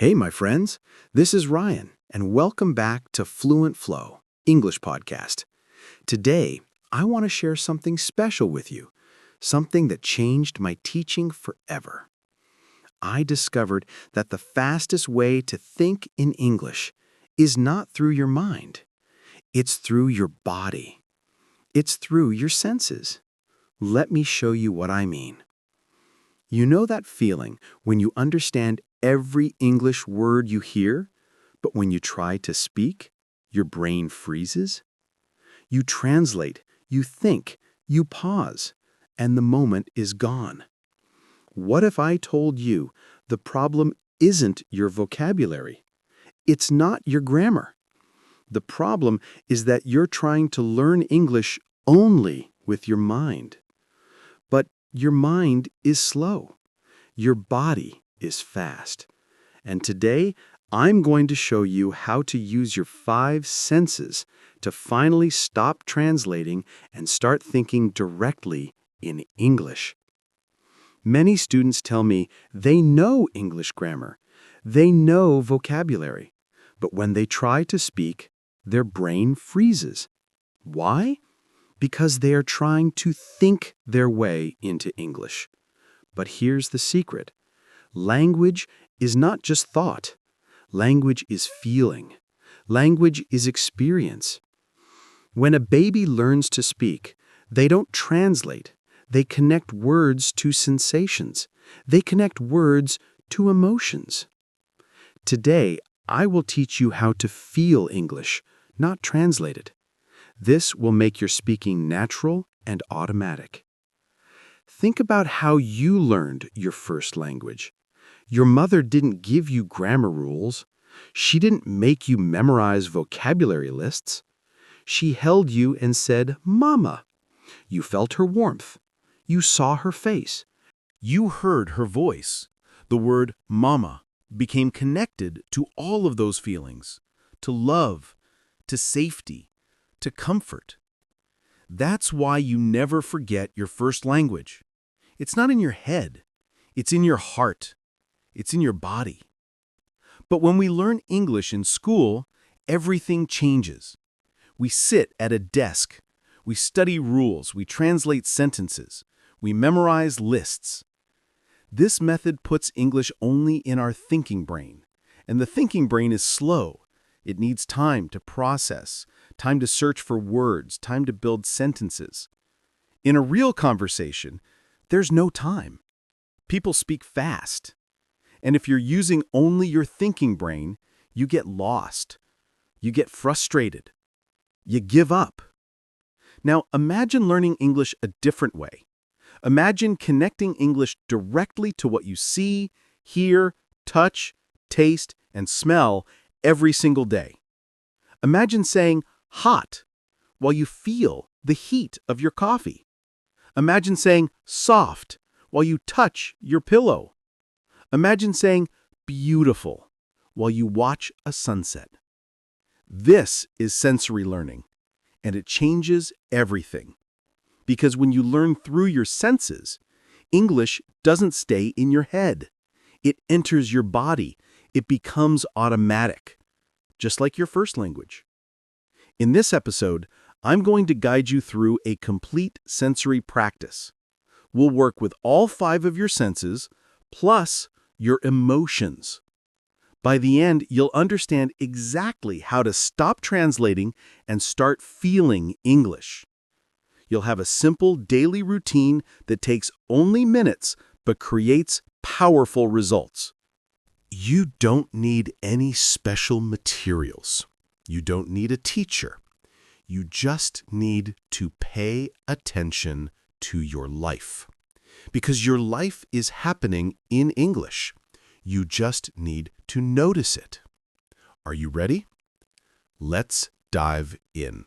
Hey, my friends. This is Ryan, and welcome back to Fluent Flow, English podcast. Today, I want to share something special with you, something that changed my teaching forever. I discovered that the fastest way to think in English is not through your mind. It's through your body. It's through your senses. Let me show you what I mean. You know that feeling when you understand every English word you hear, but when you try to speak, your brain freezes? You translate, you think, you pause, and the moment is gone. What if I told you the problem isn't your vocabulary? It's not your grammar. The problem is that you're trying to learn English only with your mind. But your mind is slow. Your body is fast. And today, I'm going to show you how to use your 5 senses to finally stop translating and start thinking directly in English. Many students tell me they know English grammar, they know vocabulary, but when they try to speak, their brain freezes. Why? Because they are trying to think their way into English. But here's the secret. Language is not just thought. Language is feeling. Language is experience. When a baby learns to speak, they don't translate. They connect words to sensations. They connect words to emotions. Today, I will teach you how to feel English, not translate it. This will make your speaking natural and automatic. Think about how you learned your first language. Your mother didn't give you grammar rules. She didn't make you memorize vocabulary lists. She held you and said, "Mama." You felt her warmth. You saw her face. You heard her voice. The word mama became connected to all of those feelings, to love, to safety, to comfort. That's why you never forget your first language. It's not in your head. It's in your heart. It's in your body. But when we learn English in school, everything changes. We sit at a desk. We study rules. We translate sentences. We memorize lists. This method puts English only in our thinking brain. And the thinking brain is slow. It needs time to process, time to search for words, time to build sentences. In a real conversation, there's no time. People speak fast. And if you're using only your thinking brain, you get lost. You get frustrated. You give up. Now, imagine learning English a different way. Imagine connecting English directly to what you see, hear, touch, taste, and smell every single day. Imagine saying hot while you feel the heat of your coffee. Imagine saying soft while you touch your pillow. Imagine saying beautiful while you watch a sunset. This is sensory learning, and it changes everything. Because when you learn through your senses, English doesn't stay in your head. It enters your body. It becomes automatic, just like your first language. In this episode, I'm going to guide you through a complete sensory practice. We'll work with all 5 of your senses, plus your emotions. By the end, you'll understand exactly how to stop translating and start feeling English. You'll have a simple daily routine that takes only minutes but creates powerful results. You don't need any special materials. You don't need a teacher. You just need to pay attention to your life. Because your life is happening in English. You just need to notice it. Are you ready? Let's dive in.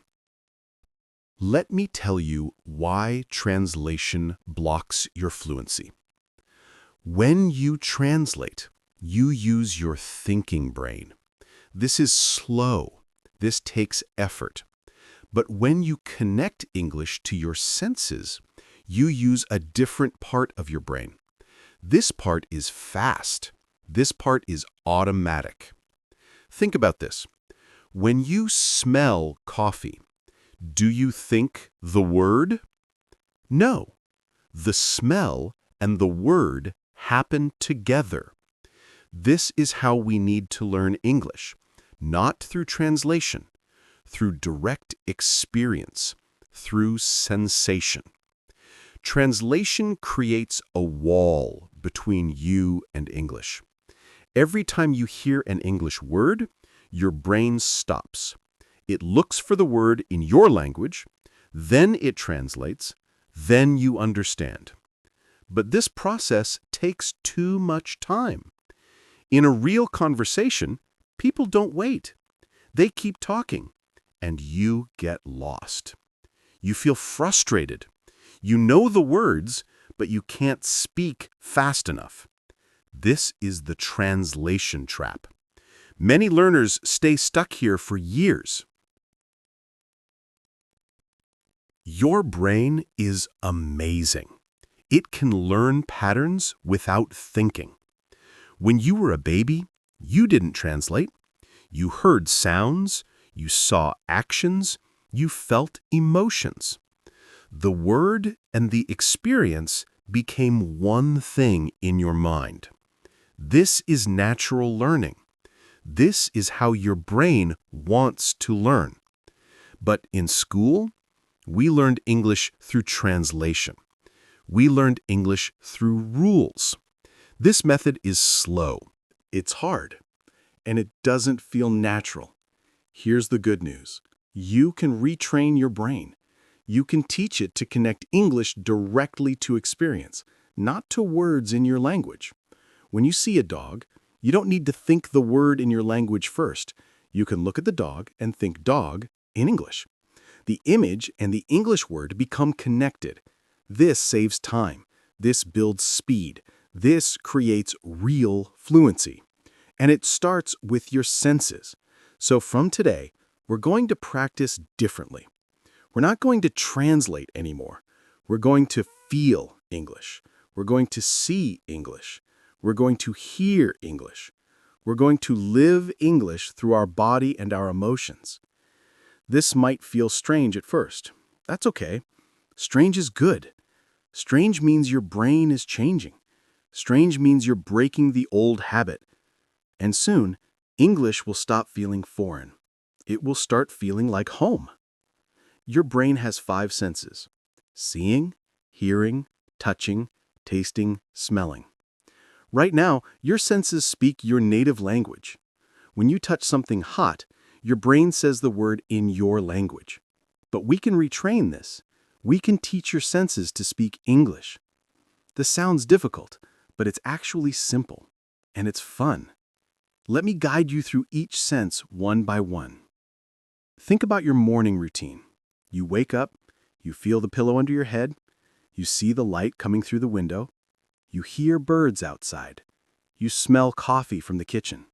Let me tell you why translation blocks your fluency. When you translate, you use your thinking brain. This is slow. This takes effort. But when you connect English to your senses, you use a different part of your brain. This part is fast. This part is automatic. Think about this. When you smell coffee, do you think the word? No. The smell and the word happen together. This is how we need to learn English, not through translation, through direct experience, through sensation. Translation creates a wall between you and English. Every time you hear an English word, your brain stops. It looks for the word in your language, then it translates, then you understand. But this process takes too much time. In a real conversation, people don't wait. They keep talking, and you get lost. You feel frustrated. You know the words, but you can't speak fast enough. This is the translation trap. Many learners stay stuck here for years. Your brain is amazing. It can learn patterns without thinking. When you were a baby, you didn't translate. You heard sounds, you saw actions, you felt emotions. The word and the experience became one thing in your mind. This is natural learning. This is how your brain wants to learn. But in school, we learned English through translation. We learned English through rules. This method is slow, it's hard, and it doesn't feel natural. Here's the good news. You can retrain your brain. You can teach it to connect English directly to experience, not to words in your language. When you see a dog, you don't need to think the word in your language first. You can look at the dog and think dog in English. The image and the English word become connected. This saves time. This builds speed. This creates real fluency. And it starts with your senses. So from today, we're going to practice differently. We're not going to translate anymore. We're going to feel English. We're going to see English. We're going to hear English. We're going to live English through our body and our emotions. This might feel strange at first. That's okay. Strange is good. Strange means your brain is changing. Strange means you're breaking the old habit. And soon, English will stop feeling foreign. It will start feeling like home. Your brain has 5 senses: seeing, hearing, touching, tasting, smelling. Right now, your senses speak your native language. When you touch something hot, your brain says the word in your language. But we can retrain this. We can teach your senses to speak English. This sounds difficult, but it's actually simple, and it's fun. Let me guide you through each sense one by one. Think about your morning routine. You wake up, you feel the pillow under your head, you see the light coming through the window, you hear birds outside, you smell coffee from the kitchen.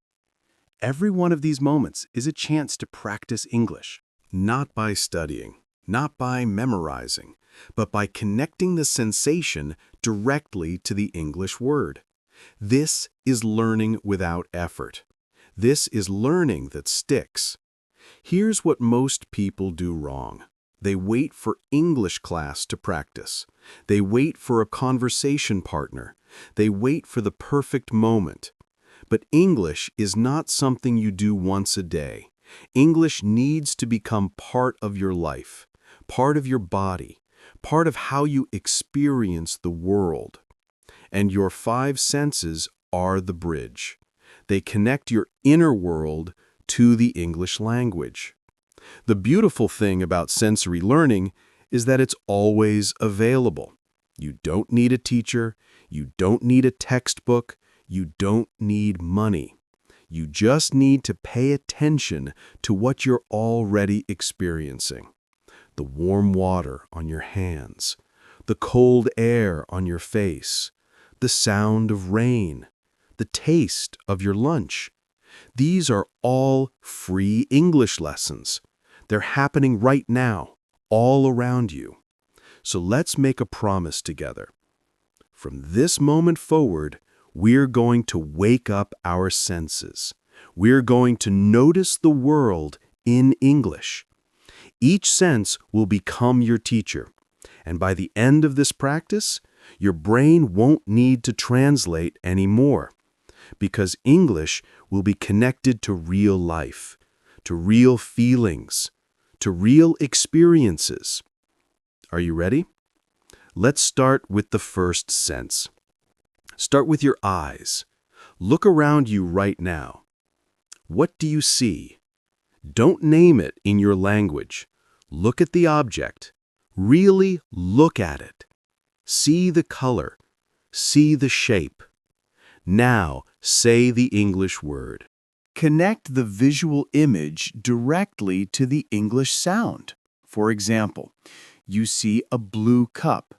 Every one of these moments is a chance to practice English. Not by studying, not by memorizing, but by connecting the sensation directly to the English word. This is learning without effort. This is learning that sticks. Here's what most people do wrong. They wait for English class to practice. They wait for a conversation partner. They wait for the perfect moment. But English is not something you do once a day. English needs to become part of your life, part of your body, part of how you experience the world. And your 5 senses are the bridge. They connect your inner world to the English language. The beautiful thing about sensory learning is that it's always available. You don't need a teacher. You don't need a textbook. You don't need money. You just need to pay attention to what you're already experiencing. The warm water on your hands, the cold air on your face, the sound of rain, the taste of your lunch. These are all free English lessons. They're happening right now, all around you. So let's make a promise together. From this moment forward, We're going to wake up our senses. We're going to notice the world in English. Each sense will become your teacher. And by the end of this practice, your brain won't need to translate anymore, because English will be connected to real life, to real feelings, to real experiences. Are you ready? Let's start with the first sense. Start with your eyes. Look around you right now. What do you see? Don't name it in your language. Look at the object. Really look at it. See the color. See the shape. Now, say the English word. Connect the visual image directly to the English sound. For example, you see a blue cup.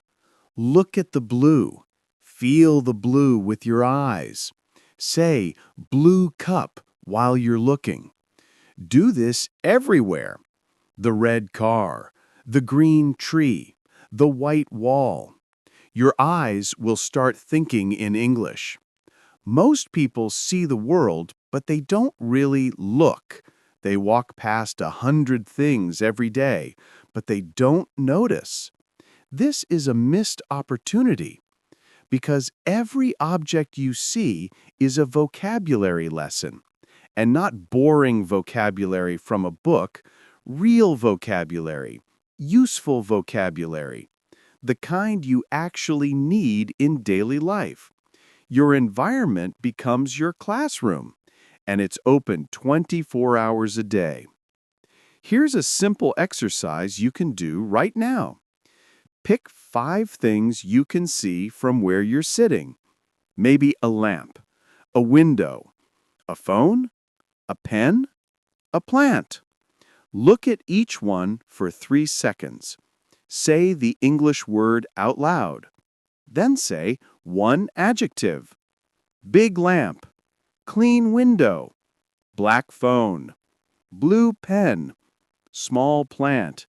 Look at the blue. Feel the blue with your eyes. Say blue cup while you're looking. Do this everywhere. The red car, the green tree, the white wall. Your eyes will start thinking in English. Most people see the world, but they don't really look. They walk past 100 things every day, but they don't notice. This is a missed opportunity, because every object you see is a vocabulary lesson, and not boring vocabulary from a book, real vocabulary, useful vocabulary, the kind you actually need in daily life. Your environment becomes your classroom, and it's open 24 hours a day. Here's a simple exercise you can do right now. Pick 5 things you can see from where you're sitting. Maybe a lamp, a window, a phone, a pen, a plant. Look at each one for 3 seconds. Say the English word out loud. Then say one adjective. Big lamp, clean window, black phone, blue pen, small plant.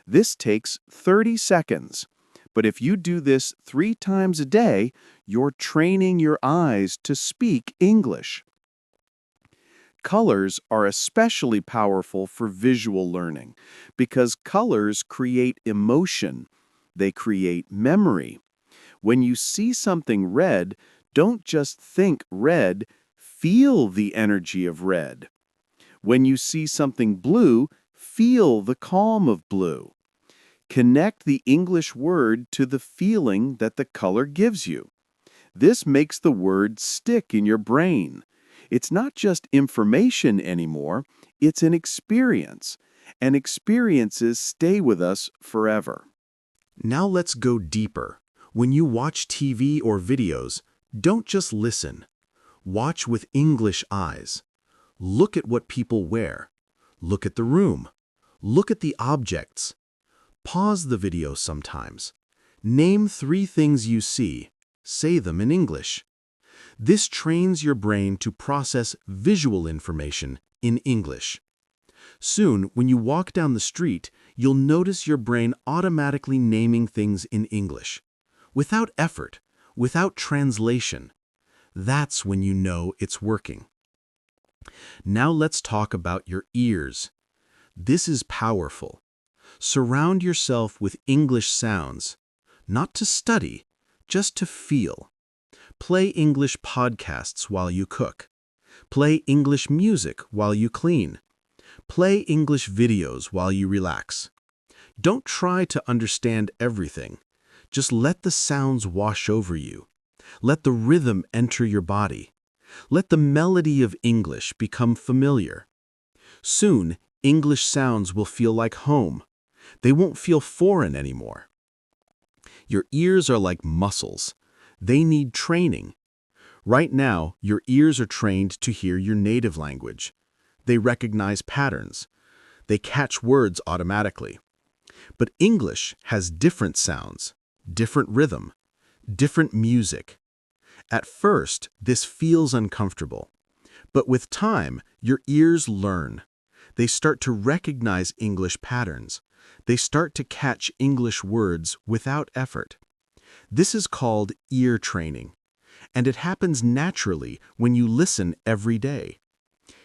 This takes 30 seconds, but if you do this 3 times a day, you're training your eyes to speak English. Colors are especially powerful for visual learning because colors create emotion. They create memory. When you see something red, don't just think red, feel the energy of red. When you see something blue, feel the calm of blue. Connect the English word to the feeling that the color gives you. This makes the word stick in your brain. It's not just information anymore, it's an experience, and experiences stay with us forever. Now let's go deeper. When you watch TV or videos, don't just listen. Watch with English eyes. Look at what people wear. Look at the room. Look at the objects. Pause the video sometimes. Name 3 things you see. Say them in English. This trains your brain to process visual information in English. Soon, when you walk down the street, you'll notice your brain automatically naming things in English. Without effort, without translation. That's when you know it's working. Now let's talk about your ears. This is powerful. Surround yourself with English sounds, not to study, just to feel. Play English podcasts while you cook. Play English music while you clean. Play English videos while you relax. Don't try to understand everything. Just let the sounds wash over you. Let the rhythm enter your body. Let the melody of English become familiar. Soon, English sounds will feel like home. They won't feel foreign anymore. Your ears are like muscles. They need training. Right now, your ears are trained to hear your native language. They recognize patterns. They catch words automatically. But English has different sounds, different rhythm, different music. At first, this feels uncomfortable. But with time, your ears learn. They start to recognize English patterns. They start to catch English words without effort. This is called ear training. And it happens naturally when you listen every day.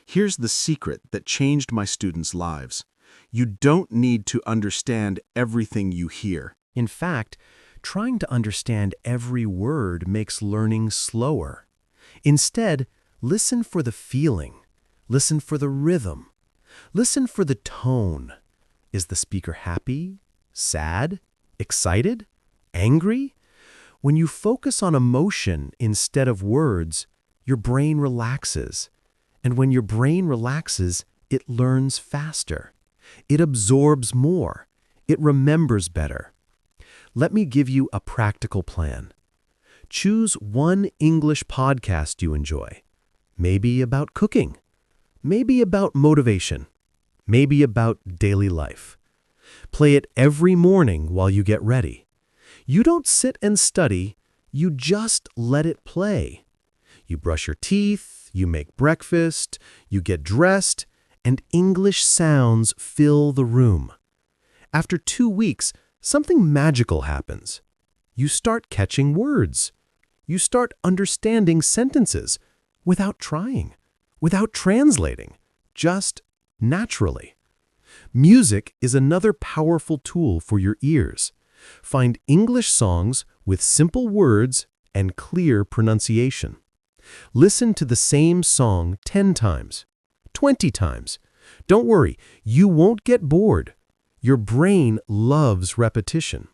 Here's the secret that changed my students' lives. You don't need to understand everything you hear. In fact, trying to understand every word makes learning slower. Instead, listen for the feeling. Listen for the rhythm. Listen for the tone. Is the speaker happy, sad, excited, angry? When you focus on emotion instead of words, your brain relaxes. And when your brain relaxes, it learns faster. It absorbs more. It remembers better. Let me give you a practical plan. Choose one English podcast you enjoy. Maybe about cooking. Maybe about motivation. Maybe about daily life. Play it every morning while you get ready. You don't sit and study, you just let it play. You brush your teeth, you make breakfast, you get dressed, and English sounds fill the room. After 2 weeks, something magical happens. You start catching words. You start understanding sentences without trying, without translating, just naturally. Music is another powerful tool for your ears. Find English songs with simple words and clear pronunciation. Listen to the same song 10 times, 20 times. Don't worry, you won't get bored. Your brain loves repetition.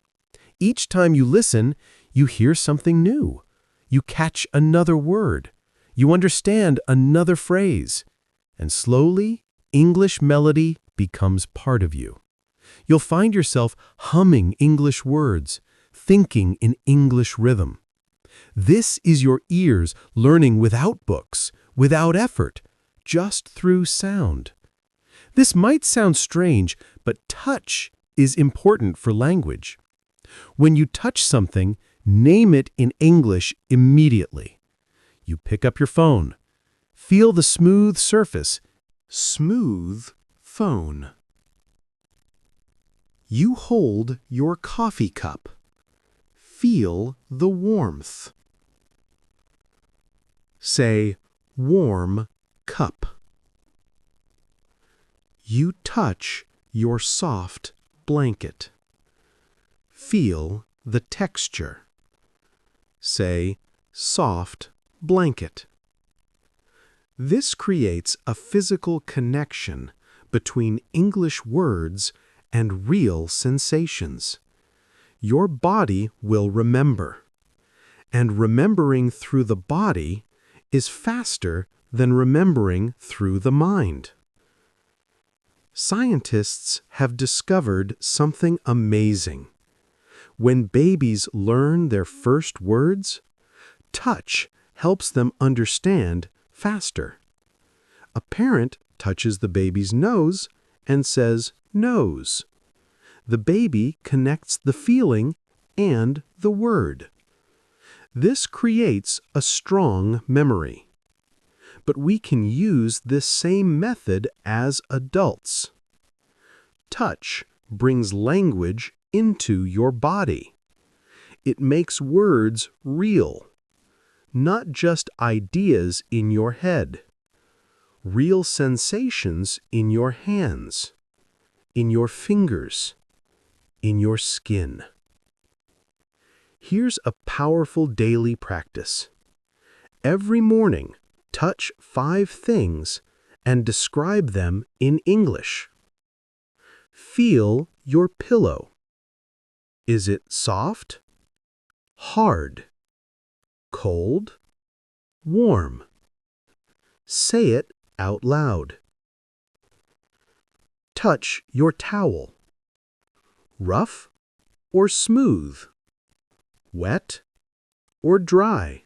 Each time you listen, you hear something new. You catch another word. You understand another phrase. And slowly, English melody becomes part of you. You'll find yourself humming English words, thinking in English rhythm. This is your ears learning without books, without effort, just through sound. This might sound strange, but touch is important for language. When you touch something, name it in English immediately. You pick up your phone. Feel the smooth surface. Smooth phone. You hold your coffee cup. Feel the warmth. Say, warm cup. You touch your soft blanket. Feel the texture. Say, soft blanket. This creates a physical connection between English words and real sensations. Your body will remember. And remembering through the body is faster than remembering through the mind. Scientists have discovered something amazing. When babies learn their first words, touch helps them understand faster. A parent touches the baby's nose and says, nose. The baby connects the feeling and the word. This creates a strong memory. But we can use this same method as adults. Touch brings language into your body. It makes words real, not just ideas in your head. Real sensations in your hands, in your fingers, in your skin. Here's a powerful daily practice. Every morning, touch 5 things and describe them in English. Feel your pillow. Is it soft, hard, cold, warm? Say it out loud. Touch your towel. Rough or smooth? Wet or dry?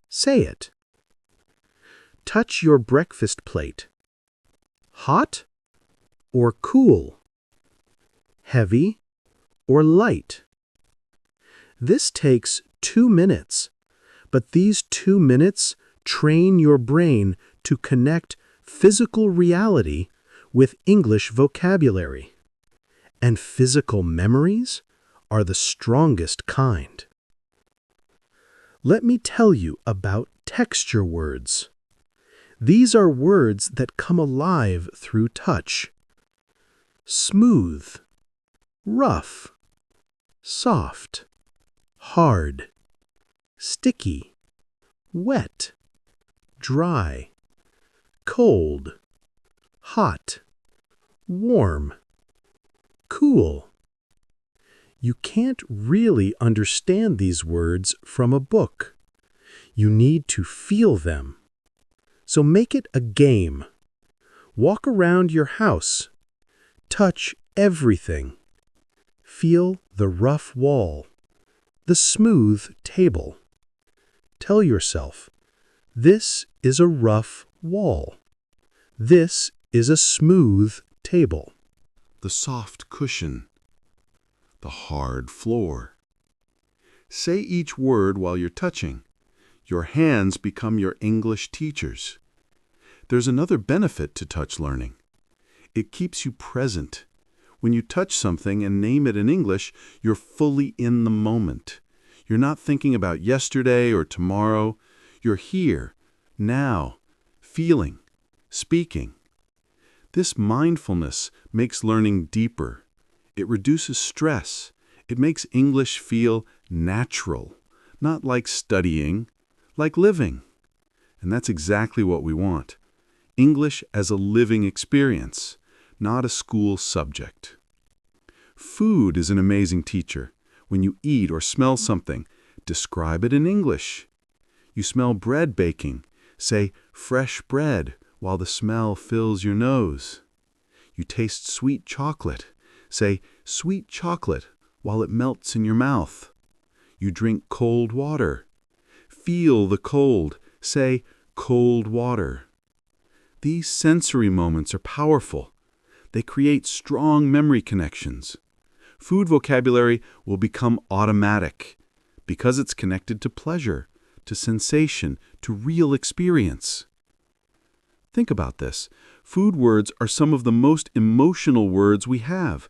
Say it. Touch your breakfast plate. Hot or cool? Heavy or light? This takes 2 minutes, but these 2 minutes train your brain to connect physical reality with English vocabulary. And physical memories are the strongest kind. Let me tell you about texture words. These are words that come alive through touch. Smooth, rough, soft, hard, sticky, wet, dry, cold, hot, warm, cool. You can't really understand these words from a book. You need to feel them. So make it a game. Walk around your house. Touch everything. Feel the rough wall, the smooth table. Tell yourself, this is a rough wall. This is a smooth table. The soft cushion, the hard floor. Say each word while you're touching. Your hands become your English teachers. There's another benefit to touch learning. It keeps you present. When you touch something and name it in English, you're fully in the moment. You're not thinking about yesterday or tomorrow. You're here, now, feeling, speaking. This mindfulness makes learning deeper. It reduces stress. It makes English feel natural, not like studying, like living. And that's exactly what we want. English as a living experience, not a school subject. Food is an amazing teacher. When you eat or smell something, describe it in English. You smell bread baking. Say, fresh bread, while the smell fills your nose. You taste sweet chocolate. Say, sweet chocolate, while it melts in your mouth. You drink cold water. Feel the cold. Say, cold water. These sensory moments are powerful. They create strong memory connections. Food vocabulary will become automatic because it's connected to pleasure, to sensation, to real experience. Think about this. Food words are some of the most emotional words we have.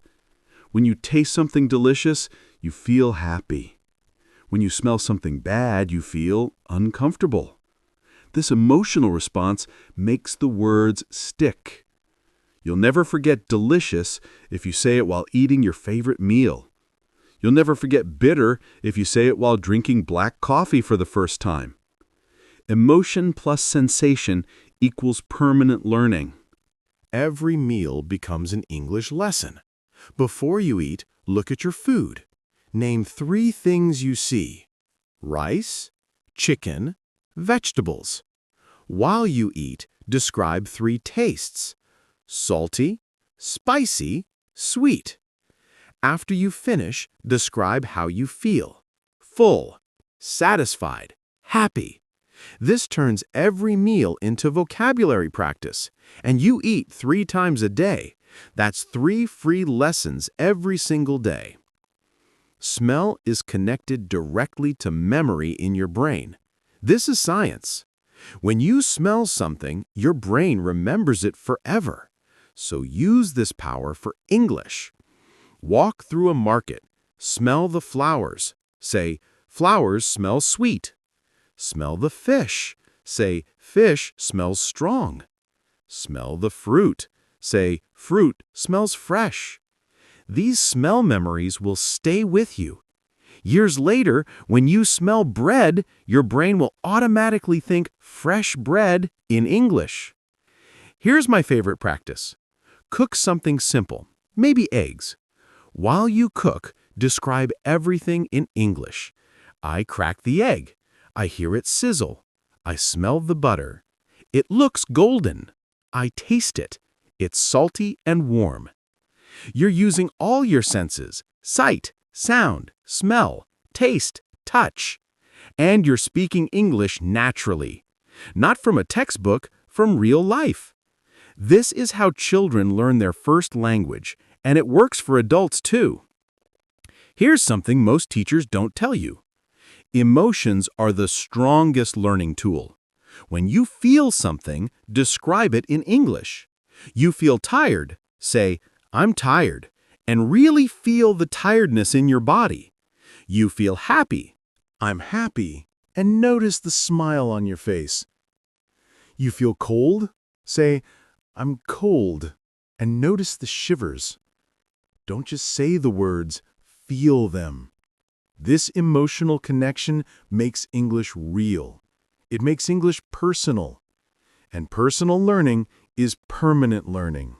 When you taste something delicious, you feel happy. When you smell something bad, you feel uncomfortable. This emotional response makes the words stick. You'll never forget delicious if you say it while eating your favorite meal. You'll never forget bitter if you say it while drinking black coffee for the first time. Emotion plus sensation equals permanent learning. Every meal becomes an English lesson. Before you eat, look at your food. Name 3 things you see: rice, chicken, vegetables. While you eat, describe 3 tastes: salty, spicy, sweet. After you finish, describe how you feel: full, satisfied, happy. This turns every meal into vocabulary practice, and you eat 3 times a day. That's 3 free lessons every single day. Smell is connected directly to memory in your brain. This is science. When you smell something, your brain remembers it forever. So use this power for English. Walk through a market. Smell the flowers. Say, flowers smell sweet. Smell the fish. Say, fish smells strong. Smell the fruit. Say, fruit smells fresh. These smell memories will stay with you. Years later, when you smell bread, your brain will automatically think fresh bread in English. Here's my favorite practice. Cook something simple, maybe eggs. While you cook, describe everything in English. I crack the egg. I hear it sizzle. I smell the butter. It looks golden. I taste it. It's salty and warm. You're using all your senses: sight, sound, smell, taste, touch. And you're speaking English naturally. Not from a textbook, from real life. This is how children learn their first language, and it works for adults too. Here's something most teachers don't tell you. Emotions are the strongest learning tool. When you feel something, describe it in English. You feel tired, say, I'm tired, and really feel the tiredness in your body. You feel happy, I'm happy, and notice the smile on your face. You feel cold? Say, I'm cold, and notice the shivers. Don't just say the words, feel them. This emotional connection makes English real. It makes English personal. And personal learning is permanent learning.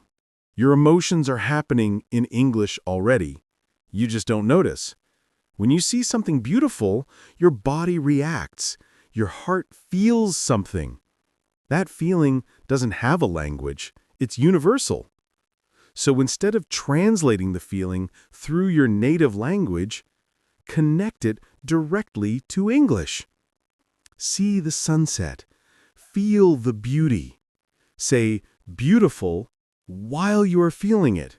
Your emotions are happening in English already. You just don't notice. When you see something beautiful, your body reacts. Your heart feels something. That feeling doesn't have a language. It's universal. So instead of translating the feeling through your native language, connect it directly to English. See the sunset. Feel the beauty. Say beautiful while you are feeling it.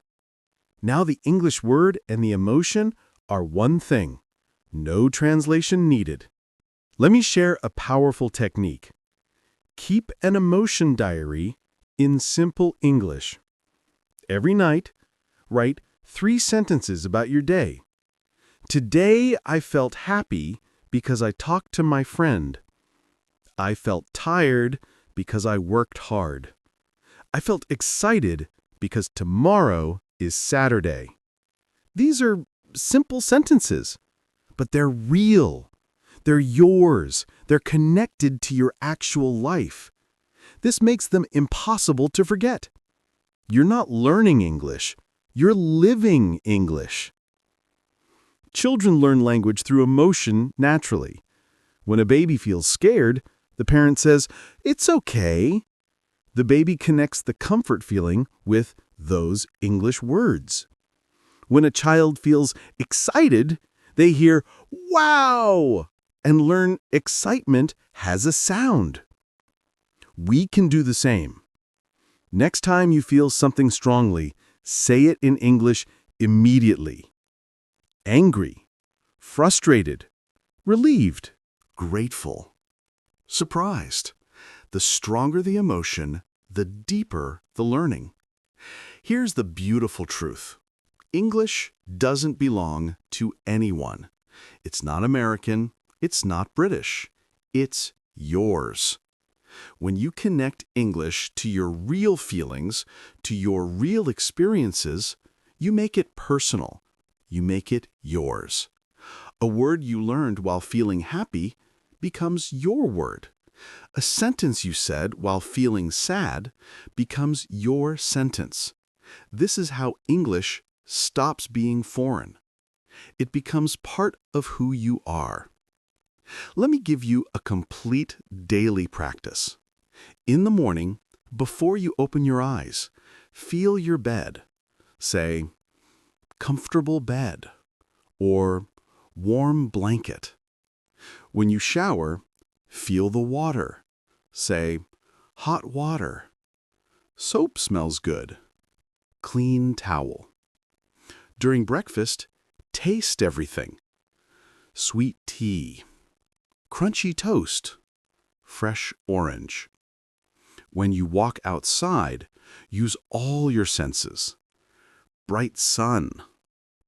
Now the English word and the emotion are one thing. No translation needed. Let me share a powerful technique. Keep an emotion diary in simple English. Every night, write 3 sentences about your day. Today I felt happy because I talked to my friend. I felt tired because I worked hard. I felt excited because tomorrow is Saturday. These are simple sentences, but they're real. They're yours. They're connected to your actual life. This makes them impossible to forget. You're not learning English. You're living English. Children learn language through emotion naturally. When a baby feels scared, the parent says, "It's okay." The baby connects the comfort feeling with those English words. When a child feels excited, they hear, "Wow!" and learn excitement has a sound. We can do the same. Next time you feel something strongly, say it in English immediately. Angry, frustrated, relieved, grateful, surprised. The stronger the emotion, the deeper the learning. Here's the beautiful truth. English doesn't belong to anyone. It's not American. It's not British. It's yours. When you connect English to your real feelings, to your real experiences, you make it personal. You make it yours. A word you learned while feeling happy becomes your word. A sentence you said while feeling sad becomes your sentence. This is how English stops being foreign. It becomes part of who you are. Let me give you a complete daily practice. In the morning, before you open your eyes, feel your bed. Say, comfortable bed, or warm blanket. When you shower, feel the water. Say, hot water. Soap smells good. Clean towel. During breakfast, taste everything. Sweet tea. Crunchy toast. Fresh orange. When you walk outside, use all your senses. Bright sun.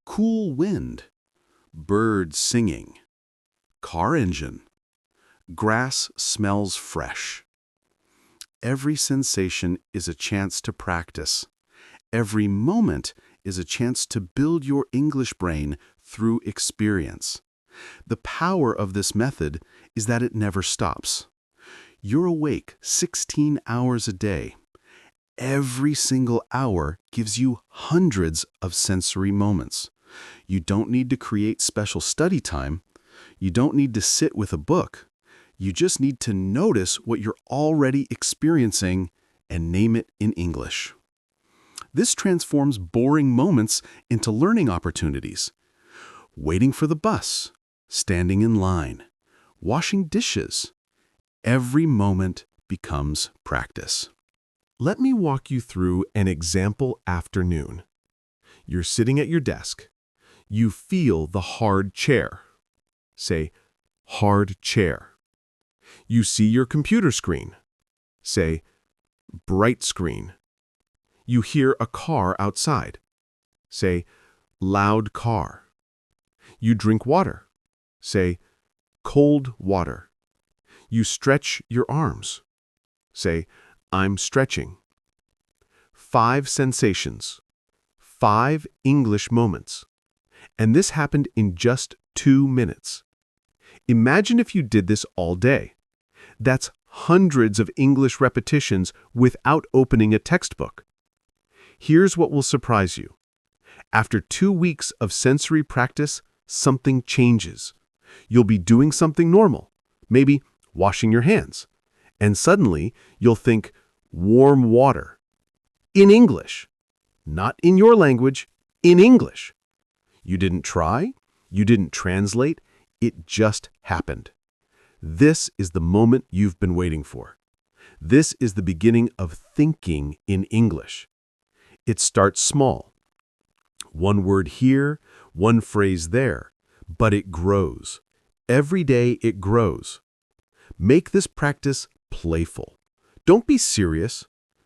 Cool wind. Birds singing. Car engine. Grass smells fresh. Every sensation is a chance to practice. Every moment is a chance to build your English brain through experience. The power of this method is that it never stops. You're awake 16 hours a day. Every single hour gives you hundreds of sensory moments. You don't need to create special study time. You don't need to sit with a book. You just need to notice what you're already experiencing and name it in English. This transforms boring moments into learning opportunities. Waiting for the bus, standing in line, washing dishes. Every moment becomes practice. Let me walk you through an example afternoon. You're sitting at your desk. You feel the hard chair. Say, hard chair. You see your computer screen. Say, bright screen. You hear a car outside. Say, loud car. You drink water. Say, cold water. You stretch your arms. Say, I'm stretching. 5 sensations. 5 English moments. And this happened in just 2 minutes. Imagine if you did this all day. That's hundreds of English repetitions without opening a textbook. Here's what will surprise you. After 2 weeks of sensory practice, something changes. You'll be doing something normal, maybe washing your hands, and suddenly you'll think warm water. In English. Not in your language, in English. You didn't try, you didn't translate, it just happened. This is the moment you've been waiting for. This is the beginning of thinking in English. It starts small. One word here, one phrase there, but it grows. Every day it grows. Make this practice playful. Don't be serious.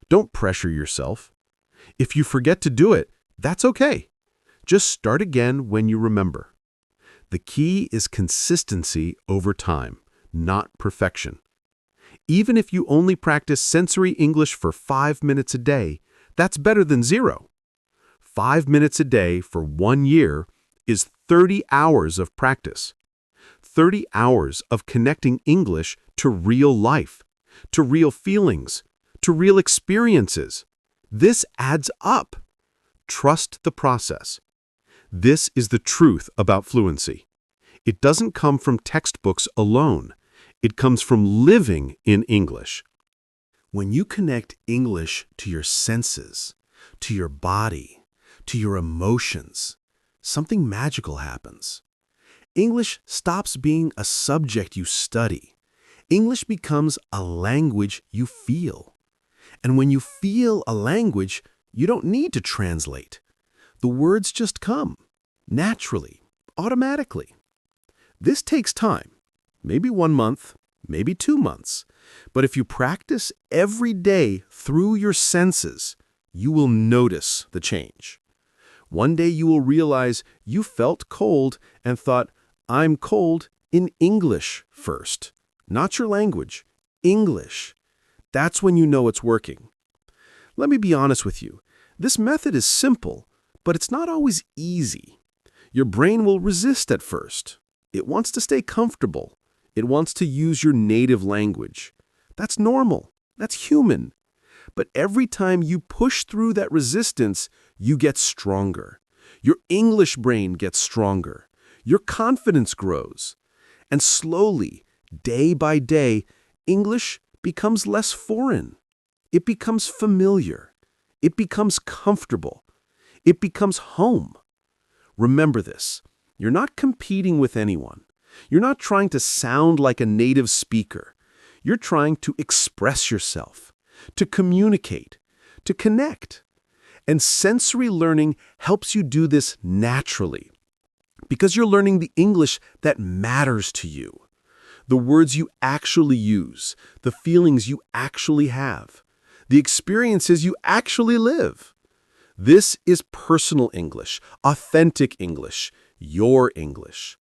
Don't pressure yourself. If you forget to do it, that's okay. Just start again when you remember. The key is consistency over time, not perfection. Even if you only practice sensory English for 5 minutes a day, that's better than 0. 5 minutes a day for 1 year is 30 hours of practice. 30 hours of connecting English to real life, to real feelings, to real experiences. This adds up. Trust the process. This is the truth about fluency. It doesn't come from textbooks alone. It comes from living in English. When you connect English to your senses, to your body, to your emotions, something magical happens. English stops being a subject you study. English becomes a language you feel. And when you feel a language, you don't need to translate. The words just come, naturally, automatically. This takes time, maybe 1 month, maybe 2 months. But if you practice every day through your senses, you will notice the change. One day you will realize you felt cold and thought, I'm cold in English first. Not your language, English. That's when you know it's working. Let me be honest with you. This method is simple, but it's not always easy. Your brain will resist at first. It wants to stay comfortable. It wants to use your native language. That's normal. That's human. But every time you push through that resistance, you get stronger. Your English brain gets stronger. Your confidence grows. And slowly, day by day, English becomes less foreign. It becomes familiar. It becomes comfortable. It becomes home. Remember this. You're not competing with anyone. You're not trying to sound like a native speaker. You're trying to express yourself, to communicate, to connect. And sensory learning helps you do this naturally because you're learning the English that matters to you, the words you actually use, the feelings you actually have, the experiences you actually live. This is personal English, authentic English, your English.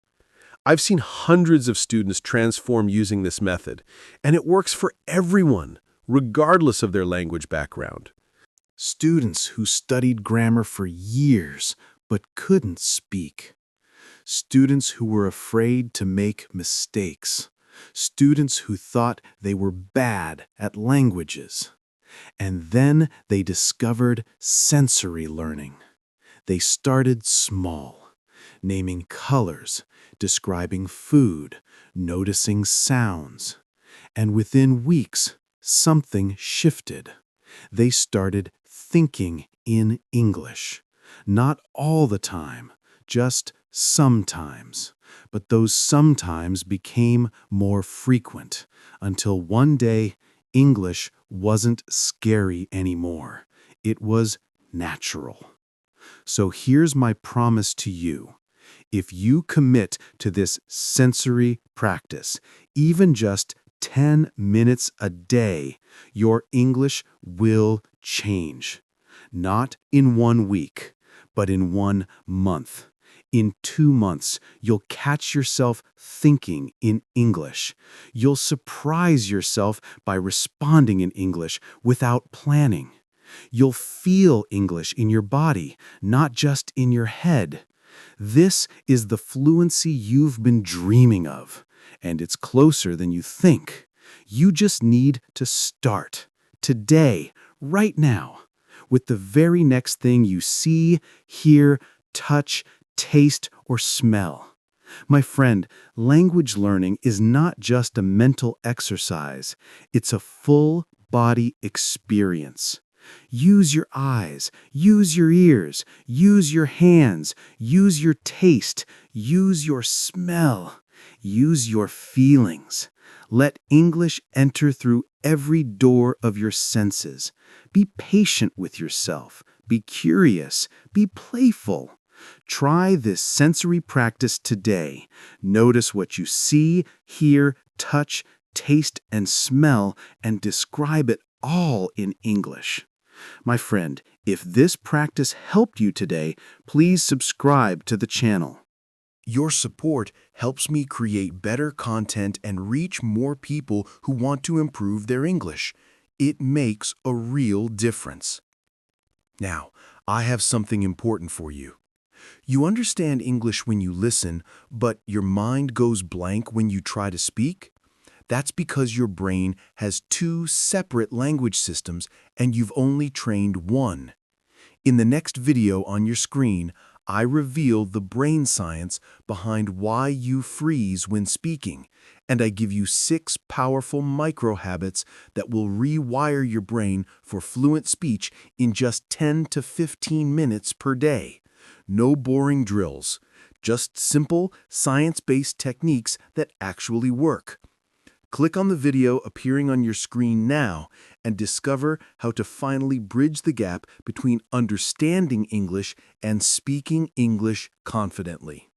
I've seen hundreds of students transform using this method, and it works for everyone, regardless of their language background. Students who studied grammar for years but couldn't speak. Students who were afraid to make mistakes. Students who thought they were bad at languages. And then they discovered sensory learning. They started small, naming colors, describing food, noticing sounds. And within weeks, something shifted. They started thinking in English. Not all the time, just sometimes. But those sometimes became more frequent until one day English wasn't scary anymore. It was natural. So here's my promise to you. If you commit to this sensory practice, even just 10 minutes a day, your English will change. Not in 1 week, but in 1 month. In 2 months, you'll catch yourself thinking in English. You'll surprise yourself by responding in English without planning. You'll feel English in your body, not just in your head. This is the fluency you've been dreaming of, and it's closer than you think. You just need to start. Today, right now, with the very next thing you see, hear, touch, taste, or smell. My friend, language learning is not just a mental exercise. It's a full-body experience. Use your eyes, use your ears, use your hands, use your taste, use your smell, use your feelings. Let English enter through every door of your senses. Be patient with yourself. Be curious. Be playful. Try this sensory practice today. Notice what you see, hear, touch, taste, and smell, and describe it all in English. My friend, if this practice helped you today, please subscribe to the channel. Your support helps me create better content and reach more people who want to improve their English. It makes a real difference. Now, I have something important for you. You understand English when you listen, but your mind goes blank when you try to speak? That's because your brain has 2 separate language systems and you've only trained one. In the next video on your screen, I reveal the brain science behind why you freeze when speaking, and I give you 6 powerful micro-habits that will rewire your brain for fluent speech in just 10 to 15 minutes per day. No boring drills, just simple, science-based techniques that actually work. Click on the video appearing on your screen now and discover how to finally bridge the gap between understanding English and speaking English confidently.